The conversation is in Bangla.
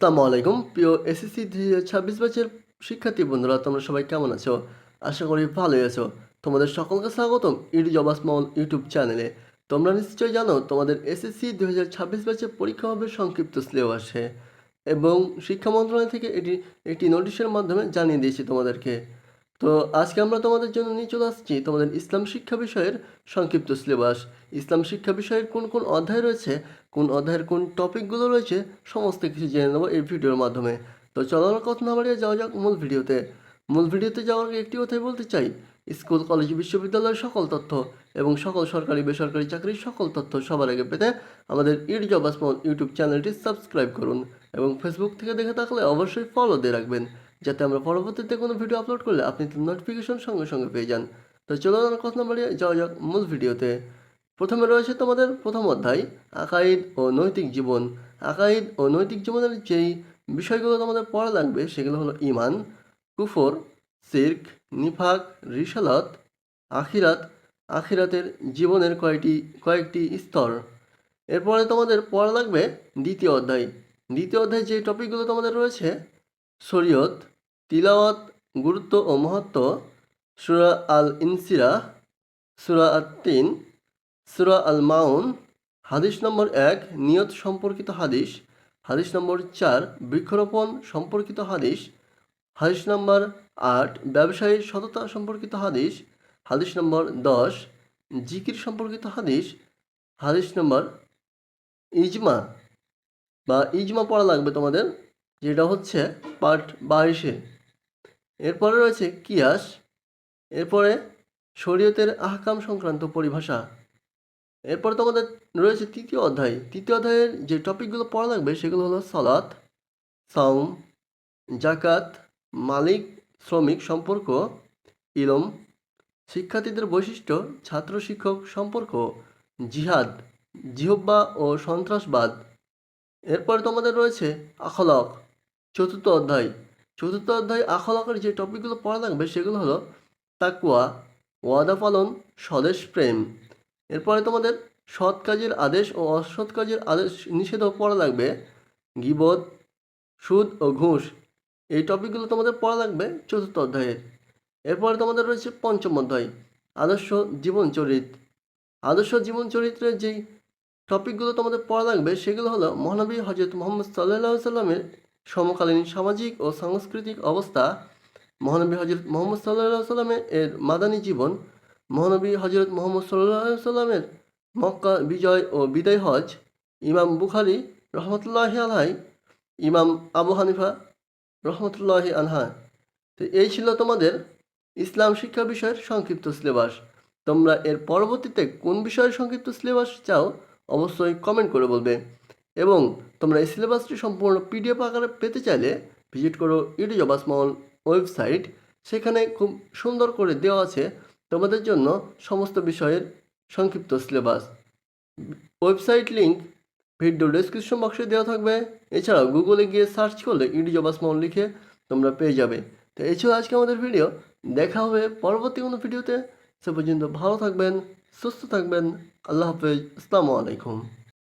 আসসালামু আলাইকুম প্রিয় এসএসসি 2026 ব্যাচের শিক্ষার্থী বন্ধুরা, তোমরা সবাই কেমন আছো? আশা করি ভালোই আছো। তোমাদের সকলকে স্বাগতম ইডি জব স্মল ইউটিউব চ্যানেলে। তোমরা নিশ্চয়ই জানো তোমাদের এসএসসি 2026 ব্যাচের পরীক্ষা হবে সংক্ষিপ্ত সিলেবাসে, এবং শিক্ষা মন্ত্রণালয় থেকে এটি একটি নোটিশের মাধ্যমে জানিয়ে দিয়েছি তোমাদেরকে। তো আজকে আমরা তোমাদের জন্য নিয়ে চলে আসছি তোমাদের ইসলাম শিক্ষা বিষয়ের সংক্ষিপ্ত সিলেবাস। ইসলাম শিক্ষা বিষয়ের কোন কোন অধ্যায় রয়েছে, কোন অধ্যায়ের কোন টপিকগুলো রয়েছে, সমস্ত কিছু জেনে নেবো এই ভিডিওর মাধ্যমে। তো চলো আমরা কথা না বাড়িয়ে যাওয়া যাক মূল ভিডিওতে যাওয়ার আগে একটি কথাই বলতে চাই, স্কুল কলেজ বিশ্ববিদ্যালয়ের সকল তথ্য এবং সকল সরকারি বেসরকারি চাকরির সকল তথ্য সবার আগে পেতে আমাদের ইডি জব স্মল ইউটিউব চ্যানেলটি সাবস্ক্রাইব করুন, এবং ফেসবুক থেকে দেখে থাকলে অবশ্যই ফলো দিয়ে রাখবেন, যাতে আমরা পরবর্তীতে কোনো ভিডিও আপলোড করলে আপনি নোটিফিকেশন সঙ্গে সঙ্গে পেয়ে যান। তো চলো আমরা কথা না বাড়িয়ে যাওয়া যাক মূল ভিডিওতে। প্রথমে রয়েছে তোমাদের প্রথম অধ্যায়, আকাইদ ও নৈতিক জীবন। আকাইদ ও নৈতিক জীবনের যেই বিষয়গুলো তোমাদের পড়া লাগবে সেগুলো হলো ঈমান, কুফর, শিরক, নিফাক, রিসালাত, আখিরাত, আখিরাতের জীবনের কয়েকটি স্তর। এরপরে তোমাদের পড়া লাগবে দ্বিতীয় অধ্যায় যে টপিকগুলো তোমাদের রয়েছে, শরীয়ত, তিলাওয়াত, গুরুত্ব ও মহত্ব, সূরা আল ইনসিরাহ, সূরা আত-তিন, সূরা আল মাউন, হাদিস নম্বর 1 নিয়ত সম্পর্কিত হাদিস, হাদিস নম্বর 4 বৃক্ষরোপণ সম্পর্কিত হাদিস, হাদিস নম্বর 8 ব্যবসায়ীর সততা সম্পর্কিত হাদিস, হাদিস নম্বর 10 জিকির সম্পর্কিত হাদিস, হাদিস নম্বর ইজমা পড়া লাগবে তোমাদের, যেটা হচ্ছে পার্ট 22-এ। এরপরে রয়েছে কিয়াস, এরপরে শরীয়তের আহকাম সংক্রান্ত পরিভাষা। এরপরে তোমাদের রয়েছে তৃতীয় অধ্যায়ের যে টপিকগুলো পড়া লাগবে সেগুলো হলো সালাত, সাওম, জাকাত, মালিক শ্রমিক সম্পর্ক, ইলম, শিক্ষার্থীদের বৈশিষ্ট্য, ছাত্র শিক্ষক সম্পর্ক, জিহাদ, জিহ্বা ও সন্ত্রাসবাদ। এরপরে তোমাদের রয়েছে আখলাক, চতুর্থ অধ্যায় আখলাকের যে টপিকগুলো পড়া লাগবে সেগুলো হলো তাকওয়া, ওয়াদা পালন, স্বদেশ প্রেম। এরপরে তোমাদের সৎ কাজের আদেশ ও অসৎ কাজের আদেশ নিষেধও পড়া লাগবে, গীবত, সুদ ও ঘুষ। এই টপিকগুলো তোমাদের পড়া লাগবে চতুর্থ অধ্যায়ের। এরপরে তোমাদের রয়েছে পঞ্চম অধ্যায়, আদর্শ জীবন চরিত্রের যেই টপিকগুলো তোমাদের পড়া লাগবে সেগুলো হলো মহানবী হজরত মুহাম্মদ সাল্লাল্লাহু আলাইহি সাল্লামের সমকালীন সামাজিক ও সাংস্কৃতিক অবস্থা, মহানবী হজরত মুহাম্মদ সাল্লাল্লাহু আলাইহি সাল্লামের মাদানী জীবন, মহানবী হজরত মুহাম্মদ সাল্লাল্লাহু আলাইহি সাল্লামের মক্কা বিজয় ও বিদায় হজ, ইমাম বুখারী রহমতুল্লাহি আলাইহি, ইমাম আবু হানিফা রহমতুল্লাহি আনহা। তো এই ছিল তোমাদের ইসলাম শিক্ষা বিষয়ের সংক্ষিপ্ত সিলেবাস। তোমরা এর পরবর্তীতে কোন বিষয়ের সংক্ষিপ্ত সিলেবাস চাও অবশ্যই কমেন্ট করে বলবে, এবং তোমরা এই সিলেবাসটি সম্পূর্ণ পিডিএফ আকারে পেতে চাইলে ভিজিট করো ইডি জব স্মল ওয়েবসাইট। সেখানে খুব সুন্দর করে দেওয়া আছে তোমাদের জন্য সমস্ত বিষয়ের সংক্ষিপ্ত syllabus. Website link video description বক্সে দেওয়া থাকবে। এছাড়াও গুগলে গিয়ে সার্চ করলে ইডি জব স্মল লিখে তোমরা পেয়ে যাবে। তো এই ছিল আজকে আমাদের ভিডিও। দেখা হবে পরবর্তী কোনো ভিডিওতে। সে পর্যন্ত ভালো থাকবেন, সুস্থ থাকবেন। আল্লাহ হাফেজ। আসসালামু আলাইকুম।